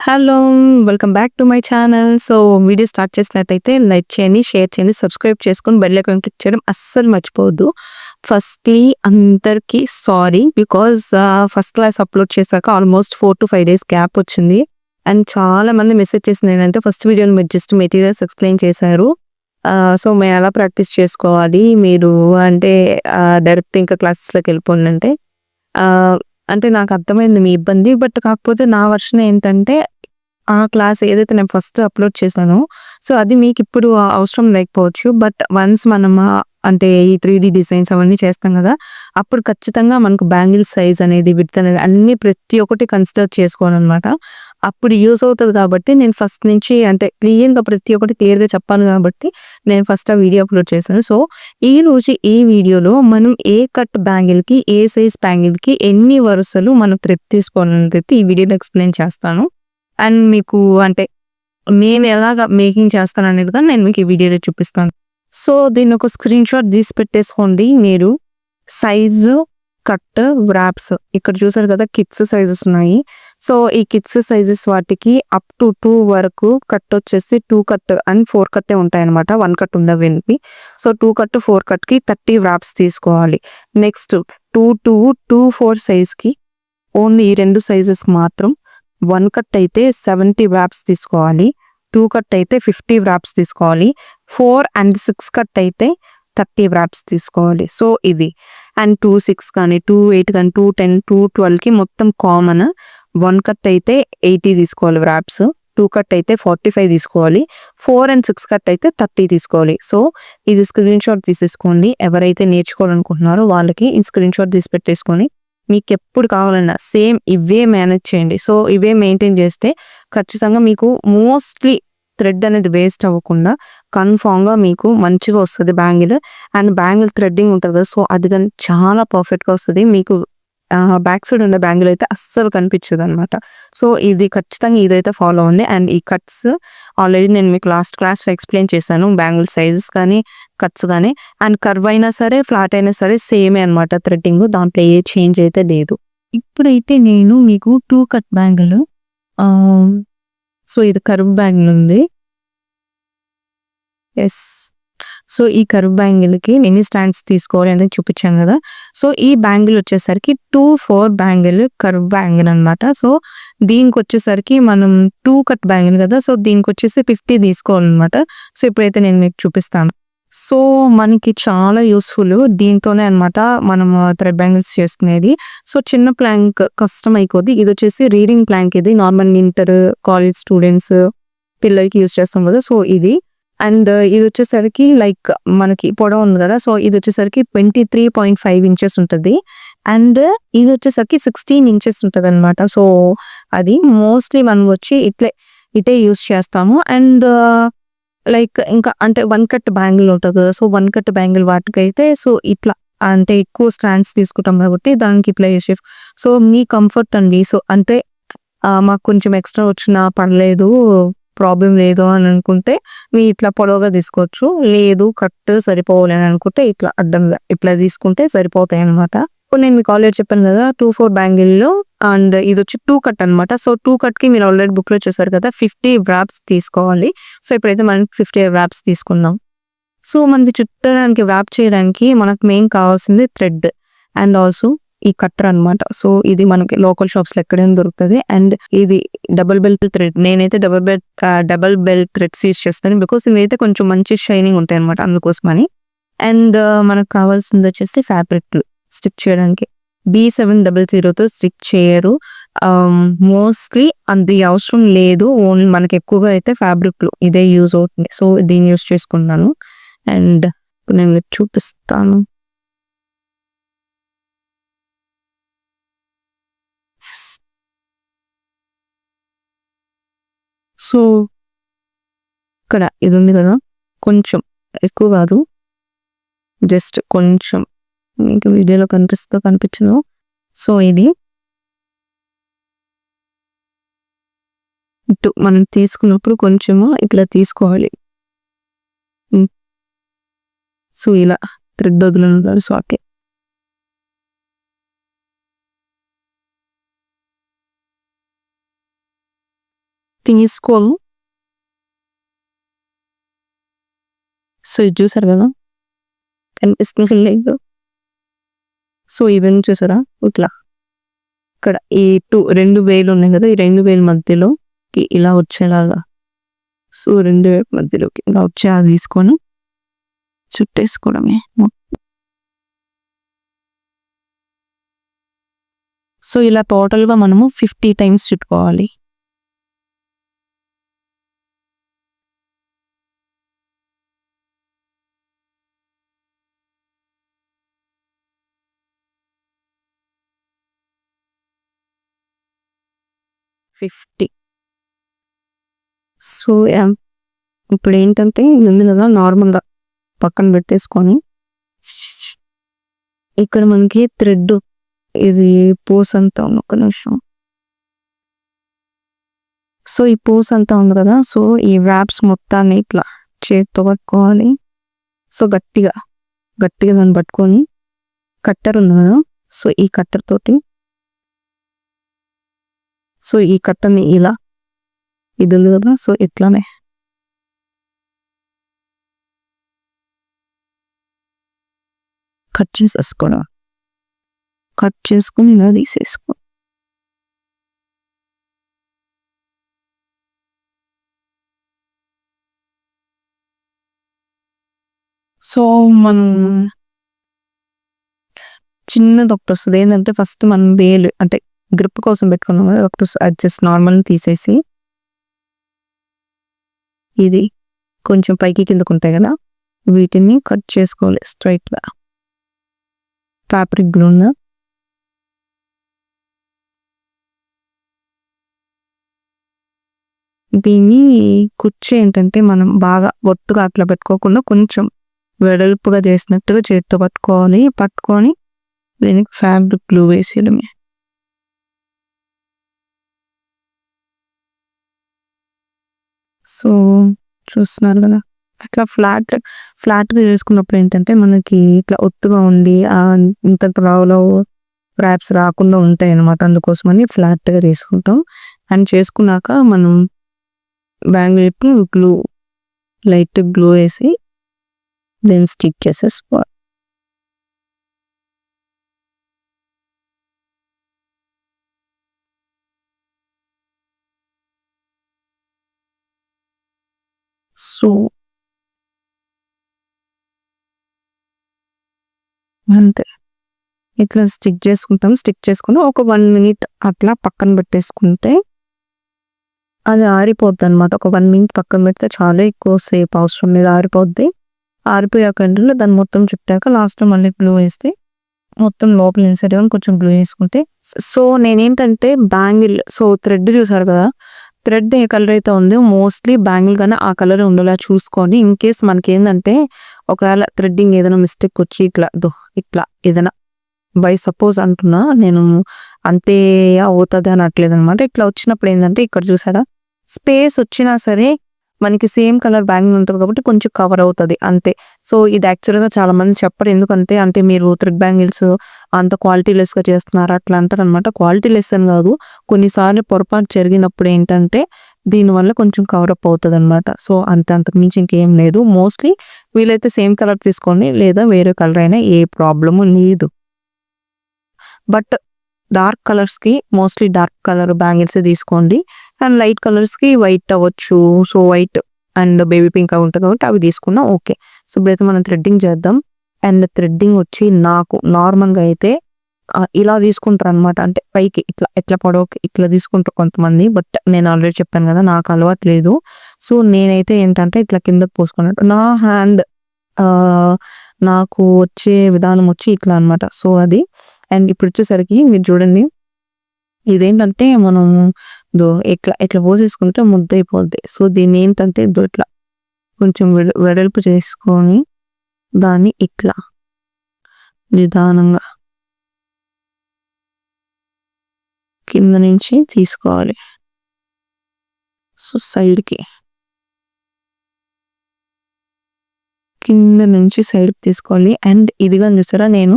Hello! Welcome back to my channel. Video start చేసినట్టయితే like చేయండి, share చేయండి, subscribe చేసుకొని బెల్ ఐకాన్ క్లిక్ చేయడం అస్సలు మర్చిపోవద్దు. ఫస్ట్‌లీ అందరికీ sorry because first class upload చేశాక ఆల్మోస్ట్ 4-5 డేస్ గ్యాప్ వచ్చింది. అండ్ చాలామంది మెసేజ్ చేసింది ఏంటంటే ఫస్ట్ వీడియోలో మీరు జస్ట్ మెటీరియల్స్ ఎక్స్‌ప్లెయిన్ చేశారు. మేము ఎలా ప్రాక్టీస్ చేసుకోవాలి మీరు అంటే డైరెక్ట్ ఇంకా క్లాసెస్‌లోకి వెళ్ళిపోండి అంటే ఆహ్, అంటే నాకు అర్థమైంది మీ ఇబ్బంది. బట్ కాకపోతే నా వర్షన్ ఏంటంటే ఆ క్లాస్ ఏదైతే నేను ఫస్ట్ అప్‌లోడ్ చేశానో, అది మీకిప్పుడు అవసరం లేకపోవచ్చు. బట్ వన్స్ మనం అంటే ఈ 3డీ డిజైన్స్ అవన్నీ చేస్తాం గదా! అప్పుడు ఖచ్చితంగా మనకు బ్యాంగిల్ సైజ్ అనేది, విడ్త్ అనేది అన్నీ ప్రతి ఒక్కటి కన్సిడర్ చేసుకోవాలనమాట. అప్పుడు యూజ్ అవుతది కాబట్టి నేను ఫస్ట్ నుంచి అంటే క్లియర్‌గా ప్రతి ఒక్కటి క్లియర్‌గా చెప్పాలి గాబట్టి నేను ఫస్ట్ ఆ వీడియో అప్‌లోడ్ చేశాను. ఈరోజు ఈ వీడియోలో మనం ఏ కట్ బ్యాంగిల్‌కి, ఏ సైజ్ బ్యాంగిల్‌కి ఎన్ని వరుసలు మనం థ్రెడ్ తీసుకోవాలనేదైతే ఈ వీడియోలో ఎక్స్‌ప్లెయిన్ చేస్తాను. అండ్ మీకు అంటే నేను ఎలాగా మేకింగ్ చేస్తాననేది కూడా నేను మీకు ఈ వీడియోలో చూపిస్తాను. దీన్నొక స్క్రీన్‌షాట్ తీసి పెట్టేసుకోండి మీరు. సైజు, కట్, వ్రాప్స్ ఇక్కడ చూసారు కదా! కిడ్స్ సైజెస్ ఉన్నాయి. ఈ కిడ్స్ సైజెస్ వాటికి అప్ టు 2 వరకు కట్ వచ్చేసి 2 కట్ అండ్ 4 కట్టే ఉంటాయన్నమాట. 1 కట్ ఉండవు వీళ్ళకి. 2 కట్, 4 కట్‌కి 30 వ్రాప్స్ తీసుకోవాలి. నెక్స్ట్ 2-4 సైజ్‌కి ఓన్లీ ఈ 2 సైజెస్‌కి మాత్రం 1 కట్ అయితే 70 వ్రాప్స్ తీసుకోవాలి. 2 కట్ అయితే 50 వ్రాప్స్ తీసుకోవాలి. 4 అండ్ 6 కట్ అయితే 30 వ్రాప్స్ తీసుకోవాలి. ఇది అండ్ 2-6 కానీ, 2-8 కానీ, 2-10, 2-12కి మొత్తం కామన్. 1 కట్ అయితే 80 తీసుకోవాలి వ్రాప్స్. 2 కట్ అయితే 45 తీసుకోవాలి. 4 అండ్ 6 కట్ అయితే 30 తీసుకోవాలి. ఇది స్క్రీన్‌షాట్ తీసేసుకోండి. ఎవరైతే నేర్చుకోవాలనుకుంటున్నారో వాళ్ళకి ఈ స్క్రీన్‌షాట్ తీసి పెట్టేసుకొని మీకెప్పుడు కావాలన్నా సేమ్ ఇవే మేనేజ్ చేయండి. ఇవే మెయింటైన్ చేస్తే ఖచ్చితంగా మీకు మోస్ట్‌లీ థ్రెడ్ అనేది వేస్ట్ అవ్వకుండా కన్ఫామ్‌గా మీకు మంచిగా వస్తది బ్యాంగిల్. అండ్ బ్యాంగిల్ థ్రెడ్డింగ్ ఉంటది కదా! అది గాని చాలా పర్ఫెక్ట్‌గా వస్తది. మీకు బ్యాక్ సైడ్ ఉన్న బ్యాంగిల్ అయితే అస్సలు కనిపించదనమాట. ఇది ఖచ్చితంగా ఇదైతే ఫాలో అవ్వండి. అండ్ ఈ కట్స్ ఆల్రెడీ నేను మీకు లాస్ట్ క్లాస్‌లో ఎక్స్‌ప్లెయిన్ చేశాను. బ్యాంగిల్ సైజెస్ కానీ, కట్స్ గానీ అండ్ కర్వ్ అయినా సరే, ఫ్లాట్ అయినా సరే సేమే అనమాట థ్రెడ్డింగ్. దాంట్లో ఏ చేంజ్ అయితే లేదు. ఇప్పుడైతే నేను మీకు 2 కట్ బ్యాంగిల్ ఆహ్, ఇది కర్వ్ బ్యాంగిల్ ఉంది. యెస్. ఈ కర్వ్ బ్యాంగిల్‌కి ఎన్ని స్టాండ్స్ తీసుకోవాలి అనేది చూపించాను కదా! ఈ బ్యాంగిల్ వచ్చేసరికి 2-4 బ్యాంగిల్ కర్వ్ బ్యాంగిల్ అనమాట. దీనికొచ్చేసరికి మనం 2 కట్ బ్యాంగిల్ కదా! దీనికొచ్చేసి 50 తీసుకోవాలనమాట. ఇప్పుడైతే నేను మీకు చూపిస్తాను. మనకి చాలా యూజ్‌ఫుల్ దీంతోనే అనమాట మనం థ్రెడ్ బ్యాంగిల్స్ చేసుకునేది. చిన్న ప్లాంక్ కష్టం అయిపోద్ది. ఇదొచ్చేసి రీడింగ్ ప్లాంక్ ఇది. నార్మల్ ఇంటర్, కాలేజ్ స్టూడెంట్స్ పిల్లలకి యూజ్ చేస్తాం కదా! ఇది. అండ్ ఇదొచ్చేసరికి లైక్ మనకి పొడవు ఉంది కదా! ఇదొచ్చేసరికి 23.5 ఇంచెస్ ఉంటది. అండ్ ఇదొచ్చేసరికి 16 ఇంచెస్ ఉంటదనమాట. అది మోస్ట్‌లీ మనం వచ్చి ఇటే యూజ్ చేస్తాము. అండ్ లైక్ ఇంకా అంటే 1 కట్ బ్యాంగిల్ ఉంటది కదా! 1 కట్ బ్యాంగిల్ వాటికైతే ఇట్లా అంటే ఎక్కువ స్ట్రాండ్స్ తీసుకుంటాం కాబట్టి దానికి ఇట్లా యూజ్ మీ కంఫర్ట్ అండి. అంటే మాకు కొంచెం ఎక్స్‌ట్రా వచ్చినా పర్లేదు, ప్రాబ్లమ్ లేదు అని అనుకుంటే మీరు ఇట్లా పొడవుగా తీసుకోవచ్చు. లేదు కట్ సరిపోవాలి అని అనుకుంటే ఇట్లా అడ్డంగా ఇట్లా తీసుకుంటే సరిపోతాయన్నమాట. ఇప్పుడు నేను మీకు ఆల్రెడీ చెప్పాను కదా! 2-4 బ్యాంగిల్‌లో అండ్ ఇదొచ్చి 2 కట్ అనమాట. 2 కట్‌కి మీరు ఆల్రెడీ బుక్‌లో చూసారు కదా! 50 వ్రాప్స్ తీసుకోవాలి. ఇప్పుడైతే మనం 50 వ్రాప్స్ తీసుకుందాం. మనకి చుట్టడానికి వ్రాప్ చేయడానికి మనకు మెయిన్ కావాల్సింది థ్రెడ్ అండ్ ఆల్సో ఈ కట్టర్ అనమాట. ఇది మనకి లోకల్ షాప్స్‌లో ఎక్కడైనా దొరుకుతది. అండ్ ఇది డబుల్ బెల్ థ్రెడ్. నేనైతే డబుల్ బెల్ థ్రెడ్స్ యూజ్ చేస్తాను. బికాజ్ ఇవైతే కొంచెం మంచి షైనింగ్ ఉంటాయన్నమాట అందుకోసమని. అండ్ మనకు కావాల్సింది వచ్చేసి ఫ్యాబ్రిక్‌లు స్టిచ్ చేయడానికి. B700తో స్టిచ్ చేయరు. మోస్ట్‌లీ అది అవసరం లేదు. ఓన్లీ మనకి ఎక్కువగా అయితే ఫ్యాబ్రిక్‌లు ఇదే యూజ్ అవుతుంది. దీన్ని యూజ్ చేసుకున్నాను. అండ్ నేను మీకు చూపిస్తాను. సో, ఇక్కడ ఇది ఉంది కదా! కొంచెం ఎక్కువ కాదు. జస్ట్ కొంచెం మీకు వీడియోలో కనిపిస్తుందో కనిపించదో. ఇది ఇటు మనం తీసుకున్నప్పుడు కొంచెము ఇట్లా తీసుకోవాలి. హ్మ్. ఇలా థ్రెడ్ వదలనుండాలి. అట్లా. తీసుకోను. సో ఇది చూసారు కదా, కనిపిస్తుంది లేదు. సో ఇవన్నీ చూసారా, ఇట్లా ఇక్కడ ఈ 2 వేలు ఉన్నాయి కదా, ఈ 2 వేలు మధ్యలోకి ఇలా వచ్చేలాగా, సో 2 వేల మధ్యలోకి ఇలా వచ్చేలా తీసుకొని చుట్టేసుకోవడమే. సో ఇలా టోటల్గా మనము 50 టైమ్స్ చుట్టుకోవాలి. సో ఇప్పుడు ఏంటంటే ముందు కదా నార్మల్గా పక్కన పెట్టేసుకొని, ఇక్కడ మనకి థ్రెడ్ ఇది పూస అంతా ఉంది, ఒక నిమిషం. సో ఈ పూస అంతా ఉంది కదా, సో ఈ ర్యాప్స్ మొత్తాన్ని ఇట్లా చేతితో పట్టుకోవాలి. సో గట్టిగా దాన్ని పట్టుకొని, కట్టర్ ఉంది కదా, సో ఈ కట్టర్ తోటి, సో ఈ కట్టర్ని ఇలా, ఇది ఉంది కదా, సో ఇట్లానే కట్ చేసేసుకోవడం. కట్ చేసుకుని ఇలా తీసేసుకో. సో మనం చిన్నది ఒకటి వస్తుంది. ఏంటంటే ఫస్ట్ మనం వేలు అంటే గ్రిప్ కోసం పెట్టుకున్నాం కదా, ఒకటి అది జస్ట్ నార్మల్ తీసేసి, ఇది కొంచెం పైకి కిందకు ఉంటాయి కదా, వీటిని కట్ చేసుకోవాలి స్ట్రైట్గా. ఫ్యాబ్రిక్ గ్లూన్ దీన్ని కుర్చీ ఏంటంటే మనం బాగా ఒత్తుగా అట్లా పెట్టుకోకుండా కొంచెం వెడల్పుగా చేసినట్టుగా చేతితో పట్టుకొని దీనికి ఫ్యాబ్రిక్ గ్లూ వేసేయడమే. సో చూస్తున్నారు కదా, అట్లా ఫ్లాట్గా చేసుకున్నప్పుడు ఏంటంటే మనకి ఇట్లా ఒత్తుగా ఉండి ఇంత లావు ర్యాప్స్ రాకుండా ఉంటాయి అన్నమాట. అందుకోసమని ఫ్లాట్గా చేసుకుంటాం. అండ్ చేసుకున్నాక మనం బ్యాంగిల్ లైట్ గ్లూ వేసి దెన్ స్టిక్ చేసేసుకోవాలి. సో అంతే, ఇట్లా స్టిక్ చేసుకుని ఒక 1 minute అట్లా పక్కన పెట్టేసుకుంటే అది ఆరిపోద్ది అనమాట. ఒక 1 minute పక్కన పెడితే చాలా ఎక్కువ సేపు అవసరం లేదు, ఆరిపోద్ది. ఆరిపోయాక ఏంటంటే దాన్ని మొత్తం చుట్టాక లాస్ట్లో మళ్ళీ గ్లూ వేస్తే మొత్తం లోపల ఇన్సైడ్ కొంచెం గ్లూ వేసుకుంటే. సో నేనేంటంటే బ్యాంగిల్, సో థ్రెడ్ చూసారు కదా, థ్రెడ్ ఏ కలర్ అయితే ఉందో మోస్ట్లీ బ్యాంగిల్ కానీ ఆ కలర్ ఉండేలా చూసుకొని, ఇన్ కేస్ మనకి ఏంటంటే ఒకవేళ థ్రెడ్డింగ్ ఏదైనా మిస్టేక్ వచ్చి ఇట్లా ఏదైనా బై సపోజ్ అంటున్నా నేను, అంతే అవుతుంది అనట్లేదు అనమాట. ఇట్లా వచ్చినప్పుడు ఏంటంటే ఇక్కడ చూసారా స్పేస్ వచ్చినా సరే మనకి సేమ్ కలర్ బ్యాంగిల్ ఉంటుంది కాబట్టి కొంచెం కవర్ అవుతుంది అంతే. సో ఇది యాక్చువల్గా చాలా మంది చెప్పరు, ఎందుకంటే అంటే మీరు థ్రెడ్ బ్యాంగిల్స్ అంత క్వాలిటీ లెస్గా చేస్తున్నారు అట్లా అంటారు అనమాట. క్వాలిటీ లెస్ అని కాదు, కొన్నిసార్లు పొరపాటు జరిగినప్పుడు ఏంటంటే దీనివల్ల కొంచెం కవరప్ అవుతుంది అనమాట. సో అంతకు మించి ఇంకేం లేదు. మోస్ట్లీ వీలైతే సేమ్ కలర్ తీసుకోండి, లేదా వేరే కలర్ అయినా ఏ ప్రాబ్లము లేదు. బట్ డార్క్ కలర్స్కి మోస్ట్లీ డార్క్ కలర్ బ్యాంగిల్స్ తీసుకోండి. అండ్ లైట్ కలర్స్కి వైట్ అవ్వచ్చు, so white and baby pink అవి ఉంటుంది కాబట్టి అవి తీసుకున్నా ఓకే. సో ఇప్పుడైతే మనం థ్రెడ్డింగ్ చేద్దాం. అండ్ థ్రెడ్డింగ్ వచ్చి నాకు నార్మల్గా అయితే ఇలా తీసుకుంటారు అనమాట, అంటే పైకి ఇట్లా పొడవుకి ఇట్లా తీసుకుంటారు కొంతమంది. బట్ నేను ఆల్రెడీ చెప్పాను కదా నాకు అలవాటు లేదు. సో నేనైతే ఏంటంటే ఇట్లా కిందకి పోసుకున్నట్టు నా హ్యాండ్ నాకు వచ్చే విధానం వచ్చి ఇట్లా అనమాట. సో అది. అండ్ ఇప్పుడు వచ్చేసరికి మీరు చూడండి, ఇదేంటంటే మనం ఇట్లా పోసేసుకుంటే ముద్ద అయిపోద్ది. సో దీన్ని ఏంటంటే ఇట్లా కొంచెం వెడల్పు చేసుకొని దాన్ని ఇట్లా నిదానంగా కింద నుంచి తీసుకోవాలి. సో సైడ్కి కింద నుంచి సైడ్కి తీసుకోవాలి. అండ్ ఇదిగా చూసారా నేను,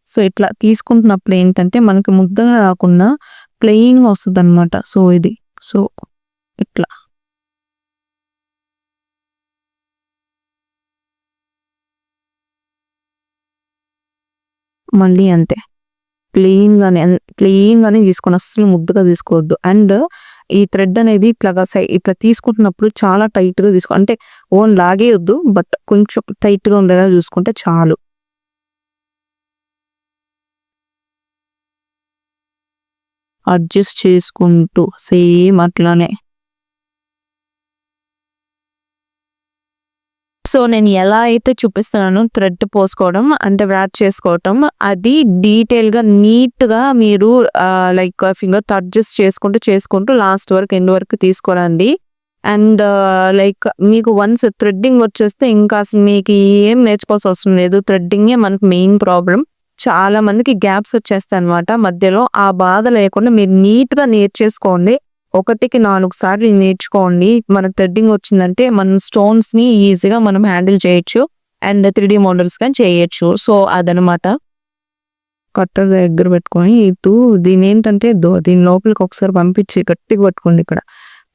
సో ఇట్లా తీసుకుంటున్నప్పుడు ఏంటంటే మనకి ముద్దగా రాకుండా ప్లెయిన్గా వస్తుంది అనమాట. సో ఇది, సో ఇట్లా మళ్ళీ అంతే ప్లెయిన్‌గానే తీసుకోండి. అస్సలు ముద్దగా తీసుకోవద్దు. అండ్ ఈ థ్రెడ్ అనేది ఇట్లా తీసుకుంటున్నప్పుడు చాలా టైట్‌గా అంటే లాగేయొద్దు. బట్ కొంచెం టైట్‌గా ఉండేలా చూసుకుంటే చాలు. అడ్జస్ట్ చేసుకుంటూ సేమ్ అట్లానే. సో, నేను ఎలా అయితే చూపిస్తున్నానో థ్రెడ్ పోసుకోవడం అంటే వ్రాప్ చేసుకోవటం అది డీటెయిల్‌గా నీట్‌గా మీరు లైక్ ఫింగర్‌తో అడ్జస్ట్ చేసుకుంటూ లాస్ట్ వరకు ఎండ్ వరకు తీసుకురండి. అండ్ లైక్ మీకు వన్స్ థ్రెడ్డింగ్ వచ్చేస్తే ఇంకా అసలు మీకు ఏం నేర్చుకోవాల్సిన అవసరం లేదు. థ్రెడ్డింగే మనకు మెయిన్ ప్రాబ్లమ్. చాలా మందికి గ్యాప్స్ వచ్చేస్తాయన్నమాట మధ్యలో. ఆ బాధ లేకుండా మీరు నీట్‌గా నేర్చేసుకోండి. ఒకటికి 4 సార్లు నేర్చుకోండి. మనకు థ్రెడ్డింగ్ వచ్చిందంటే మనం స్టోన్స్‌ని ఈజీగా మనం హ్యాండిల్ చేయొచ్చు. అండ్ 3D మోడల్స్ గాని చేయొచ్చు. సో, అదనమాట. కట్టర్ దగ్గర పెట్టుకొని దీనేంటంటే దీని లోపలికి ఒకసారి పంపించి గట్టిగా పట్టుకోండి ఇక్కడ.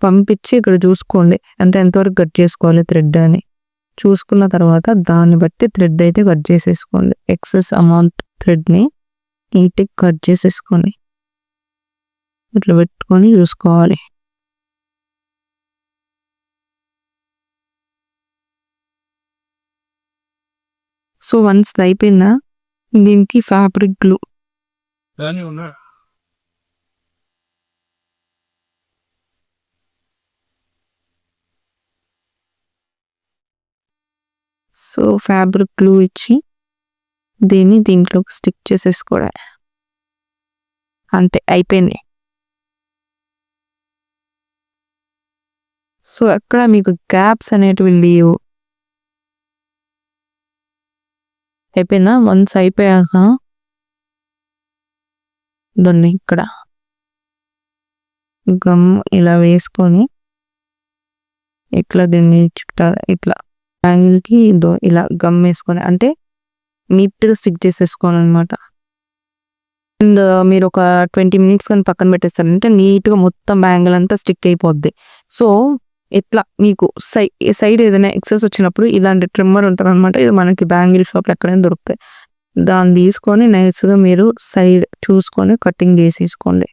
పంపించి ఇక్కడ చూసుకోండి. అంటే ఎంతవరకు కట్ చేసుకోవాలి థ్రెడ్ అని. చూసుకున్న తర్వాత దాన్ని బట్టి థ్రెడ్ అయితే కట్ చేసేసుకోండి. ఎక్సెస్ అమౌంట్ థ్రెడ్‌ని నీట్‌గా కట్ చేసేసుకోండి. ఇట్లా పెట్టుకొని చూసుకోవాలి. సో, వన్స్ అయిపోయిందా దీనికి fabric glue so, fabric glue ఇచ్చి దీంట్లోకి స్టిక్ చేసేసుకోవడమే. అంతే అయిపోయింది. సో, ఎక్కడ మీకు గ్యాప్స్ అనేటివి లేవు. అయిపోయిందా? వన్స్ అయిపోయాక దాన్ని ఇక్కడ గమ్ ఇలా వేసుకొని ఇట్లా దీన్ని చుట్టాలి. ఇట్లా బ్యాంగిల్‌కి ఇలా గమ్ వేసుకొని అంటే నీట్‌గా స్టిక్ చేసేసుకోవాలనమాట. అండ్ మీరు ఒక 20 మినిట్స్ కానీ పక్కన పెట్టేస్తారంటే నీట్‌గా మొత్తం బ్యాంగిల్ అంతా స్టిక్ అయిపోద్ది. సో, ఇట్లా మీకు సైడ్ ఏదైనా ఎక్సెస్ వచ్చినప్పుడు ఇలాంటి ట్రిమ్మర్ ఉంటదనమాట. ఇది మనకి బ్యాంగిల్ షాప్‌లో ఎక్కడైనా దొరుకుతాయి. దాన్ని తీసుకొని నైస్‌గా మీరు సైడ్ చూసుకొని కటింగ్ చేసేసుకోండి.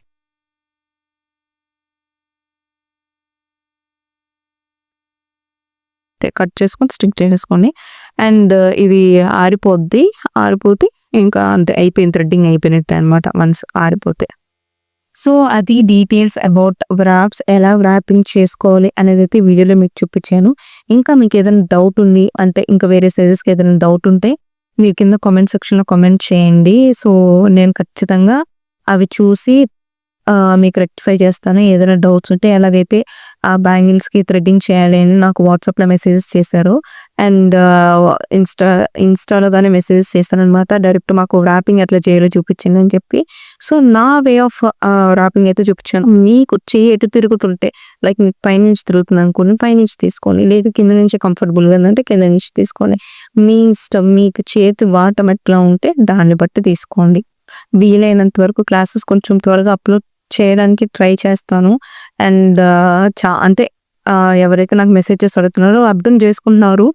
కట్ చేసుకొని స్టిక్ చేసేసుకోండి. అండ్ ఇది ఆరిపోతే ఇంకా అంతే అయిపోయింది. థ్రెడ్డింగ్ అయిపోయినట్టే అనమాట వన్స్ ఆరిపోతే. సో, అది డీటెయిల్స్ అబౌట్ వ్రాప్స్ ఎలా వ్రాపింగ్ చేసుకోవాలి అనేదైతే వీడియోలో మీకు చూపించాను. ఇంకా మీకు ఏదైనా డౌట్ ఉంది అంటే ఇంకా వేరే సైజెస్‌కి ఏదైనా డౌట్ ఉంటే మీరు కింద కామెంట్ సెక్షన్‌లో కామెంట్ చేయండి. సో, నేను ఖచ్చితంగా అవి చూసి మీకు రెక్టిఫై చేస్తాను. ఏదైనా డౌట్స్ ఉంటే ఎలాగైతే ఆ బ్యాంగిల్స్‌కి థ్రెడ్డింగ్ చేయాలి అని నాకు వాట్సాప్‌లో మెసేజెస్ చేశారు. అండ్ ఇన్‌స్టాలో గాని మెసేజెస్ చేశారనమాట. డైరెక్ట్ మాకు వ్రాపింగ్ ఎట్లా చేయాలో చూపించండి అని చెప్పి. సో, నా వే ఆఫ్ వ్రాపింగ్ అయితే చూపించాను. మీకు చెయ్యి ఎటు తిరుగుతుంటే లైక్ మీకు పైనుంచి తిరుగుతుందనుకోండి పైనుంచి తీసుకోండి. లేదు కింద నుంచి కంఫర్టబుల్‌గా ఉందంటే కింద నుంచి తీసుకోండి. మీ ఇష్టం. మీకు చేతి వాటం ఎట్లా ఉంటే దాన్ని బట్టి తీసుకోండి. వీలైనంత వరకు క్లాసెస్ కొంచెం త్వరగా అప్‌లోడ్ చేయడానికి ట్రై చేస్తాను. అండ్ అంటే ఎవరైతే నాకు మెసేజెస్ అడుగుతున్నారో అర్థం చేసుకుంటున్నారు.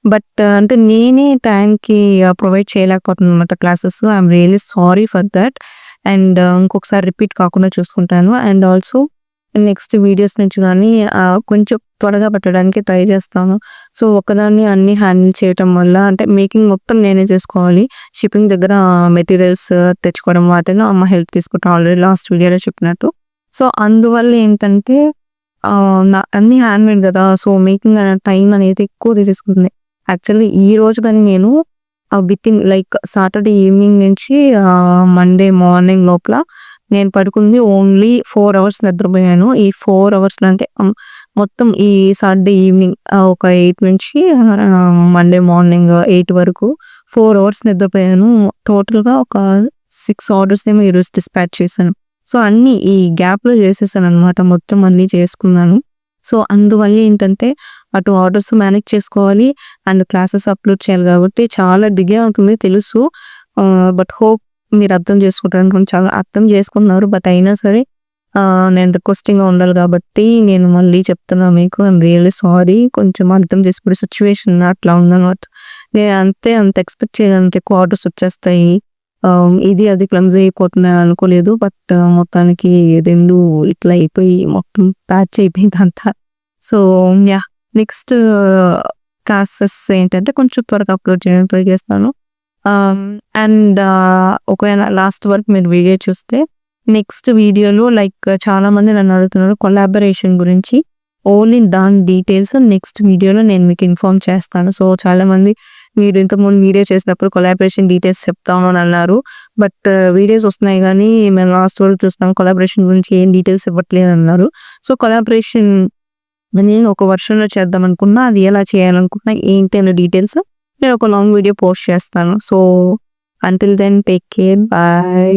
బట్ అంటే నేనే టైంకి ప్రొవైడ్ చేయలేకపోతున్నానన్నమాట classes. I'm really sorry for that. And ఇంకొకసారి రిపీట్ కాకుండా చూసుకుంటాను. అండ్ ఆల్సో నెక్స్ట్ వీడియోస్ నుంచి గానీ కొంచెం త్వరగా పెట్టడానికి ట్రై చేస్తాను. సో, ఒకదాన్ని అన్నీ హ్యాండిల్ చేయటం వల్ల అంటే మేకింగ్ మొత్తం నేనే చేసుకోవాలి. షిప్పింగ్ దగ్గర మెటీరియల్స్ తెచ్చుకోవడం వాటిలో అమ్మ హెల్ప్ తీసుకుంటా ఆల్రెడీ లాస్ట్ వీడియోలో చెప్పినట్టు. సో, అందువల్ల ఏంటంటే అన్నీ హ్యాండ్‌మేడ్ గదా! సో, మేకింగ్ టైం అనేది ఎక్కువ తీసేసుకుంటుంది. యాక్చువల్లీ ఈ రోజు గాని నేను వితిన్ లైక్ సాటర్డే ఈవినింగ్ నుంచి మండే మార్నింగ్ లోపల నేను పడుకుంది ఓన్లీ 4 అవర్స్ నిద్రపోయాను. ఈ 4 అవర్స్‌లో అంటే మొత్తం ఈ సాటర్డే ఈవినింగ్ ఒక 8 నుంచి మండే మార్నింగ్ 8 వరకు 4 అవర్స్ నిద్రపోయాను. టోటల్‌గా ఒక 6 ఆర్డర్స్ ఏమో ఈరోజు డిస్పాచ్ చేశాను. సో, అన్నీ ఈ గ్యాప్‌లో చేసేసాననమాట. మొత్తం అన్నీ చేసుకున్నాను. సో, అందువల్ల ఏంటంటే అటు ఆర్డర్స్ మేనేజ్ చేసుకోవాలి అండ్ క్లాసెస్ అప్‌లోడ్ చేయాలి కాబట్టి చాలా డిలే అవుతుంది తెలుసు. బట్ హోప్ మీరు అర్థం చేసుకుంటారనుకుంటే చాలా అర్థం చేసుకున్నారు. బట్ అయినా సరే నేను రిక్వెస్టింగ్‌గా ఉండాలి కాబట్టి నేను మళ్ళీ చెప్తున్నా మీకు ఐయామ్ రియల్లీ సారీ. కొంచెం అర్థం చేసుకునే సిట్యుయేషన్ అట్లా ఉందనమాట. నేను అంత ఎక్స్‌పెక్ట్ చేయలేదు. ఎక్కువ ఆర్డర్స్ వచ్చేస్తాయి. ఇది అది క్లమ్జీ అయిపోతుందని అనుకోలేదు. బట్ మొత్తానికి 2 ఇట్లా అయిపోయి మొత్తం ప్యాచ్ అయిపోయిందంతా. So yeah! నెక్స్ట్ ప్రాసెస్ ఏంటంటే కొంచెం త్వరగా అప్‌లోడ్ చేయడానికి ట్రై చేస్తాను. అండ్ ఒకవేళ లాస్ట్ వరకు మీరు వీడియో చూస్తే నెక్స్ట్ వీడియోలో లైక్ చాలామంది నన్ను అడుగుతున్నారు కొలాబరేషన్ గురించి. ఓన్లీ దాని డీటెయిల్స్ నెక్స్ట్ వీడియోలో నేను మీకు ఇన్ఫార్మ్ చేస్తాను. సో చాలామంది మీరు ఇంతకుముందు వీడియో చేసినప్పుడు కొలాబరేషన్ డీటెయిల్స్ చెప్తాను అని అన్నారు. బట్ వీడియోస్ వస్తున్నాయి కానీ మేము లాస్ట్ వరకు చూస్తున్నాం కొలాబరేషన్ గురించి ఏం డీటెయిల్స్ ఇవ్వట్లేదు అన్నారు. సో కొలాబరేషన్ నేను ఒక వర్షన్‌లో చేద్దాం అనుకున్నా. అది ఎలా చేయాలనుకున్నా ఏంటి అనే డీటెయిల్స్ నేను ఒక లాంగ్ వీడియో పోస్ట్ చేస్తాను. So until then take care. By.